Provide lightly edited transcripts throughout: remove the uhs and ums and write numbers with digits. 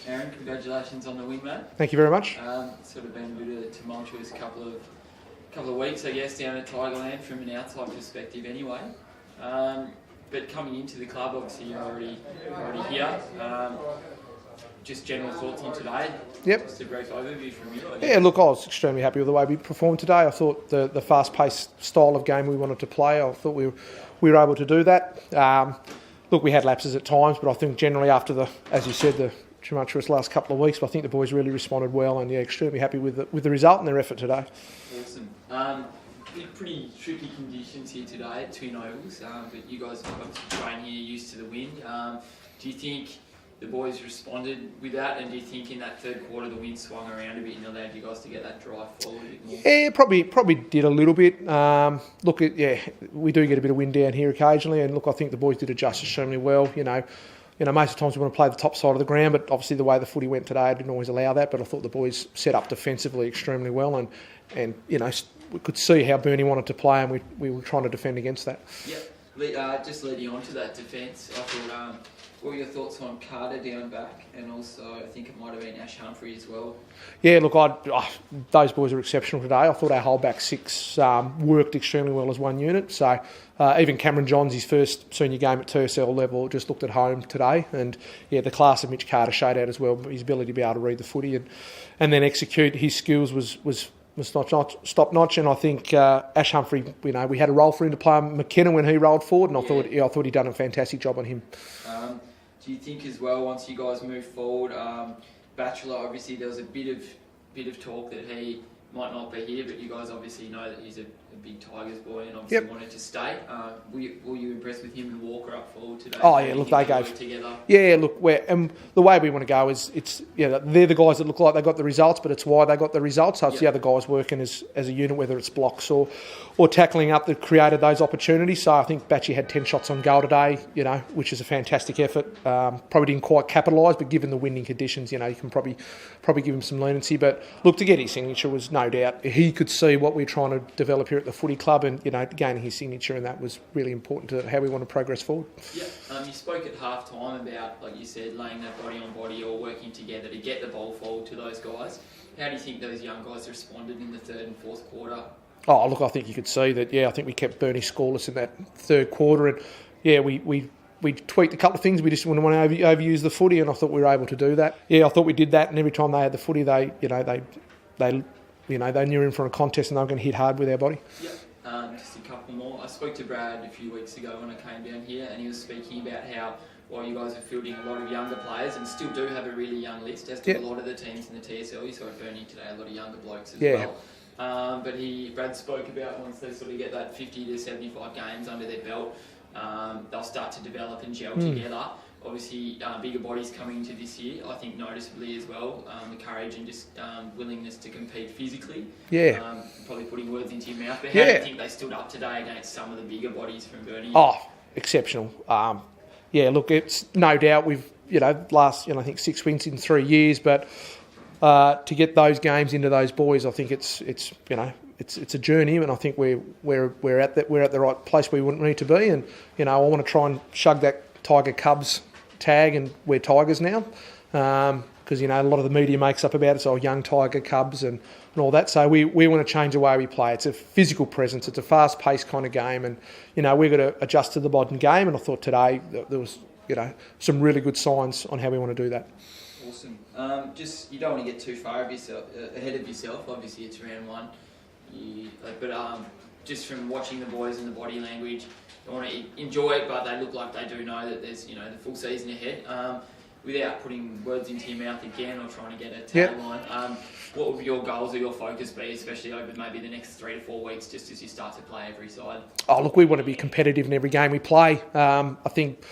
Aaron, congratulations on the win, mate. Thank you very much. Sort of been a bit of a tumultuous couple of weeks, I guess, down at Tigerland from an outside perspective, anyway. But coming into the club, obviously you're already here. Just general thoughts on today. Yep. Just a brief overview from you. Yeah, look, I was extremely happy with the way we performed today. I thought the fast-paced style of game we wanted to play, I thought we were able to do that. Look, we had lapses at times, but I think generally after as you said, the tumultuous last couple of weeks, but I think the boys really responded well, and extremely happy with the result and their effort today. Awesome. Pretty tricky conditions here today at Twin Ovals, but you guys have obviously trained here, used to the wind. Do you think the boys responded with that, and do you think in that third quarter the wind swung around a bit and allowed you guys to get that drive forward a bit more? Yeah, probably did a little bit. Look, we do get a bit of wind down here occasionally, and look, I think the boys did adjust extremely well. Most of the times we want to play the top side of the ground, but obviously the way the footy went today, I didn't always allow that. But I thought the boys set up defensively extremely well, and we could see how Bernie wanted to play, and we were trying to defend against that. Yep. Just leading on to that defence, I thought, what were your thoughts on Carter down back, and also I think it might have been Ash Humphrey as well? Yeah, look, those boys are exceptional today. I thought our whole back six worked extremely well as one unit. So even Cameron Johns, his first senior game at TSL level, just looked at home today. And the class of Mitch Carter showed out as well. His ability to be able to read the footy and then execute his skills was top notch. And I think Ash Humphrey, we had a role for him to play McKenna when he rolled forward, and I thought he'd done a fantastic job on him. Do you think as well, once you guys move forward, Batchelor, obviously there was a bit of talk that he might not be here, but you guys obviously know that he's a big Tigers boy and obviously wanted to stay. Were you impressed with him and Walker up forward today? Oh yeah, look, they gave together. Yeah, look, the way we want to go is they're the guys that look like they got the results, but it's why they got the results. So it's the other guys working as a unit, whether it's blocks or tackling up, that created those opportunities. So I think Batchy had 10 shots on goal today, which is a fantastic effort. Probably didn't quite capitalise, but given the winning conditions, you can probably give him some leniency. But look, to get his signature was no doubt. He could see what we're trying to develop here at the footy club, and gaining his signature, and that was really important to how we want to progress forward. Yeah, you spoke at half time about, like you said, laying that body on body or working together to get the ball forward to those guys. How do you think those young guys responded in the third and fourth quarter? Oh, look, I think you could see that. I think we kept Bernie scoreless in that third quarter, and we tweaked a couple of things. We just didn't want to overuse the footy, and I thought we were able to do that. I thought we did that, and every time they had the footy, they knew in for a contest and they were going to hit hard with our body. Yeah. Just a couple more. I spoke to Brad a few weeks ago when I came down here, and he was speaking about how while you guys are fielding a lot of younger players and still do have a really young list, as do a lot of the teams in the TSL. You saw at Bernie today, a lot of younger blokes as well. But Brad spoke about once they sort of get that 50 to 75 games under their belt, they'll start to develop and gel together. Obviously, bigger bodies coming into this year, I think noticeably as well, the courage and just willingness to compete physically. Probably putting words into your mouth, but how do you think they stood up today against some of the bigger bodies from Bernie? Oh, exceptional. Look, it's no doubt we've, last, I think 6 wins in 3 years, but to get those games into those boys, I think it's a journey, and I think we're at the right place where we wouldn't need to be, and I want to try and shug that Tiger Cubs tag, and we're Tigers now, because a lot of the media makes up about it, so young Tiger Cubs and all that. So we want to change the way we play. It's a physical presence. It's a fast-paced kind of game, and we've got to adjust to the modern game. And I thought today there was some really good signs on how we want to do that. Awesome. Just you don't want to get too far ahead of yourself. Obviously, it's round one. Just from watching the boys and the body language, they want to enjoy it, but they look like they do know that there's the full season ahead. Without putting words into your mouth again or trying to get a tagline, what would your goals or your focus be, especially over maybe the next 3 to 4 weeks, just as you start to play every side? Oh, look, we want to be competitive in every game we play. I think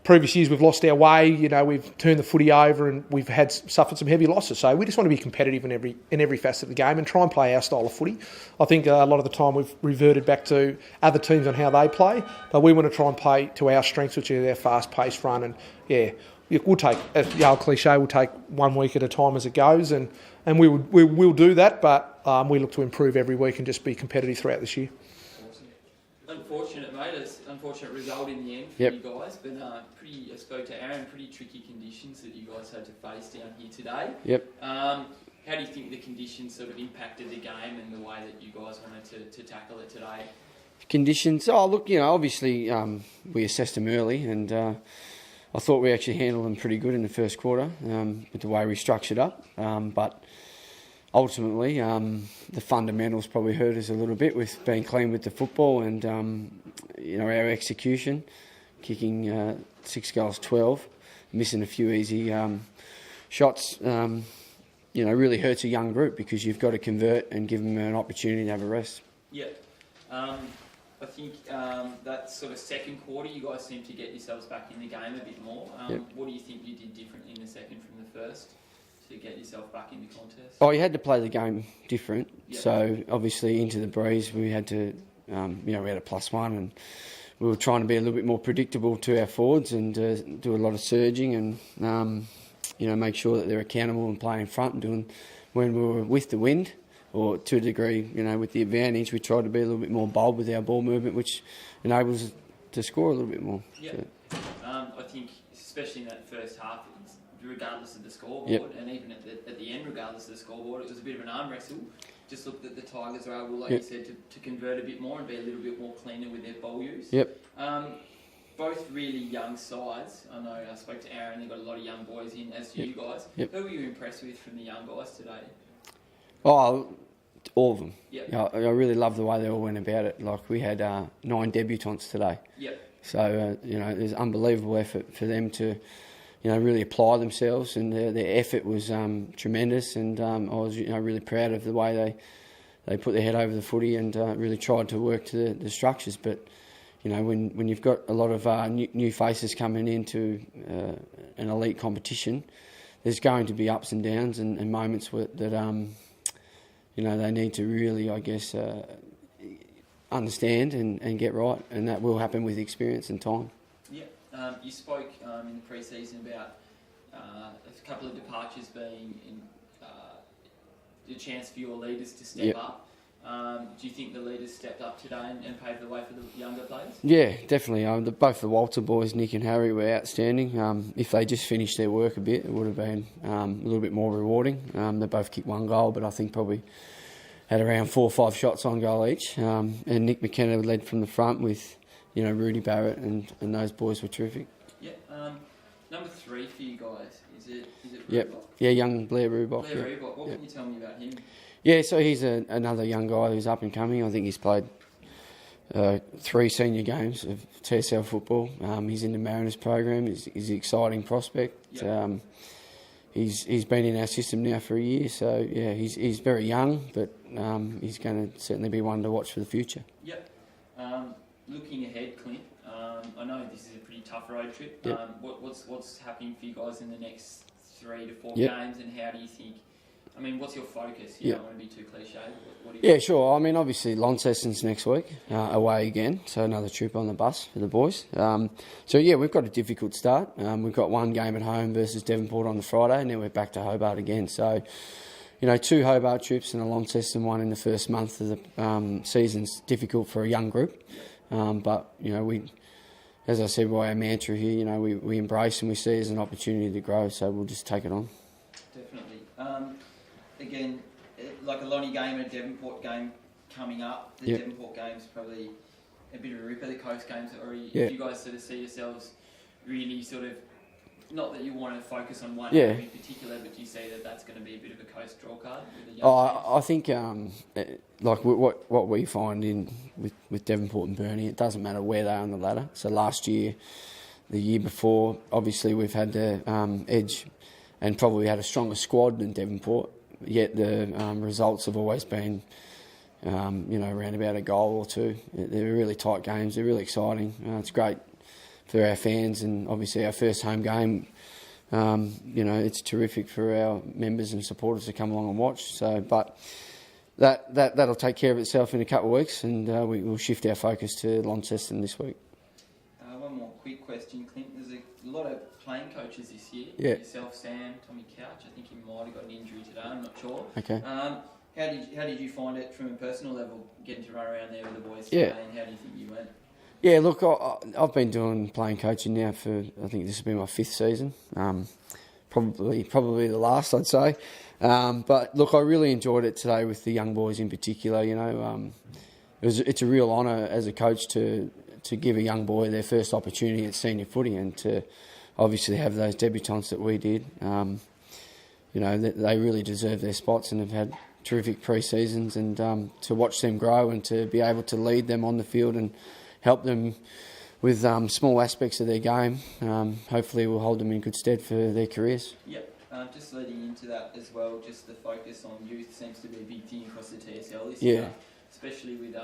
previous years we've lost our way. We've turned the footy over and we've suffered some heavy losses. So we just want to be competitive in every facet of the game and try and play our style of footy. I think a lot of the time we've reverted back to other teams on how they play, but we want to try and play to our strengths, which is their fast-paced run. And we'll take, the old cliche, we'll take 1 week at a time as it goes, and we will do that. But we look to improve every week and just be competitive throughout this year. Awesome. unfortunate, mate. It's an unfortunate result in the end for Yep. you guys. But I spoke to Aaron, pretty tricky conditions that you guys had to face down here today. Yep. How do you think the conditions sort of impacted the game and the way that you guys wanted to tackle it today? Conditions. Oh, look, obviously we assessed them early, and I thought we actually handled them pretty good in the first quarter with the way we structured up. But ultimately, the fundamentals probably hurt us a little bit with being clean with the football and our execution, kicking 6 goals 12, missing a few easy shots. Really hurts a young group because you've got to convert and give them an opportunity to have a rest. Yeah. I think that sort of second quarter, you guys seem to get yourselves back in the game a bit more. Yep. What do you think you did differently in the second from the first to get yourself back in the contest? Oh, you had to play the game different. Yep. So obviously into the breeze, we had to, we had a +1, and we were trying to be a little bit more predictable to our forwards and do a lot of surging and make sure that they're accountable and play in front and doing when we were with the wind. Or to a degree, with the advantage, we tried to be a little bit more bold with our ball movement, which enables us to score a little bit more. Yeah. So. I think, especially in that first half, regardless of the scoreboard, Yep. and even at the end, regardless of the scoreboard, it was a bit of an arm wrestle. Just looked that the Tigers are able, like Yep. you said, to convert a bit more and be a little bit more cleaner with their ball use. Yep. Both really young sides. I know I spoke to Aaron, they've got a lot of young boys in, as do you guys. Yep. Who were you impressed with from the young guys today? Oh, all of them. Yep. I really love the way they all went about it. Like we had 9 debutants today. Yep. So, there's unbelievable effort for them to, really apply themselves, and their effort was tremendous, and I was, really proud of the way they put their head over the footy and really tried to work to the structures. But, when you've got a lot of new faces coming into an elite competition, there's going to be ups and downs and moments that they need to really, I guess, understand and get right, and that will happen with experience and time. Yeah, you spoke in the pre-season about a couple of departures being a chance for your leaders to step Yep. up. Do you think the leaders stepped up today and paved the way for the younger players? Yeah, definitely. Both the Walter boys, Nick and Harry, were outstanding. If they just finished their work a bit, it would have been a little bit more rewarding. They both kicked 1 goal, but I think probably had around 4 or 5 shots on goal each. And Nick McKenna led from the front with, Rudy Barrett, and those boys were terrific. Yeah. Number 3 for you guys, is it Yep. Rubok? Yeah, young Blair Rubok. Blair Yeah. Rubok. What Yep. can you tell me about him? Yeah, so he's another young guy who's up and coming. I think he's played 3 senior games of TSL football. He's in the Mariners program. He's an exciting prospect. Yep. He's been in our system now for a year, so yeah, he's very young, but he's going to certainly be one to watch for the future. Yep. Looking ahead, Clint, I know this is a pretty tough road trip. Yep. What's happening for you guys in the next 3 to 4 Yep. games, and how do you think? I mean, what's your focus? You Yep. don't want to be too cliche. What do you Yeah, sure. I mean, obviously, Launceston's next week, away again, so another trip on the bus for the boys. So, yeah, we've got a difficult start. We've got 1 game at home versus Devonport on the Friday, and then we're back to Hobart again. So, 2 Hobart trips and a Launceston one in the first month of the season's difficult for a young group. But, we, as I said by our mantra here, we embrace and we see it as an opportunity to grow, so we'll just take it on. Definitely. Again, like a Lonnie game and a Devonport game coming up, the Yep. Devonport game's probably a bit of a ripper. The Coast games, or Yeah. you guys sort of see yourselves really sort of, not that you want to focus on one Yeah. game in particular, but do you see that that's going to be a bit of a Coast draw card with the young teams? I think like what we find with Devonport and Burnie, it doesn't matter where they are on the ladder. So last year, the year before, obviously we've had the edge and probably had a stronger squad than Devonport. Yet the results have always been, around about a goal or 2. They're really tight games. They're really exciting. It's great for our fans, and obviously our first home game. It's terrific for our members and supporters to come along and watch. So, but that'll take care of itself in a couple of weeks, and we'll shift our focus to Launceston this week. One more quick question, Clint. There's a lot of playing coaches this year. Yeah. Yourself, Sam, Tommy Couch. I think he might have got an injury today. I'm not sure. Okay. How How did you find it from a personal level, getting to run around there with the boys Yeah. today, and how do you think you went? Yeah, look, I've been playing coaching now for, I think this will be my 5th season. Probably the last, I'd say. But look, I really enjoyed it today with the young boys in particular. You know, it's a real honour as a coach to give a young boy their first opportunity at senior footy, and to obviously have those debutants that we did. You know, they really deserve their spots and have had terrific pre-seasons, and to watch them grow and to be able to lead them on the field and help them with small aspects of their game, hopefully will hold them in good stead for their careers. Yep. Just leading into that as well, just the focus on youth seems to be a big thing across the TSL this year, especially with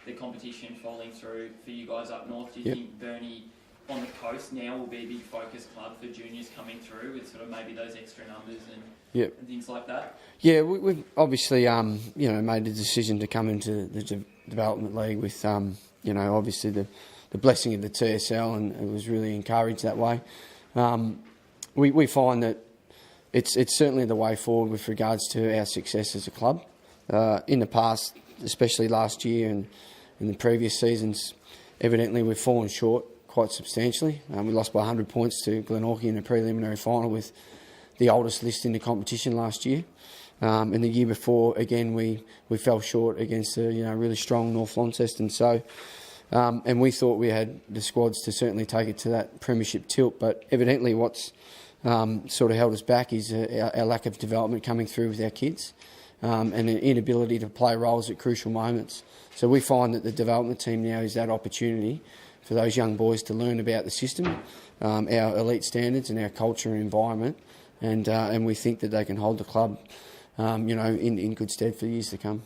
the competition falling through for you guys up north. Do you think Burnie on the coast now will be a big focus club for juniors coming through with sort of maybe those extra numbers and things like that? Yeah, we've obviously made the decision to come into the development league with obviously the blessing of the TSL, and it was really encouraged that way. We find that it's certainly the way forward with regards to our success as a club. In the past, especially last year and in the previous seasons, evidently we've fallen short quite substantially. We lost by 100 points to Glenorchy in the preliminary final with the oldest list in the competition last year. And the year before, again, we fell short against a really strong North Launceston. So, and we thought we had the squads to certainly take it to that premiership tilt, but evidently what's sort of held us back is our lack of development coming through with our kids, and an inability to play roles at crucial moments. So we find that the development team now is that opportunity for those young boys to learn about the system, our elite standards and our culture and environment, and we think that they can hold the club in good stead for years to come.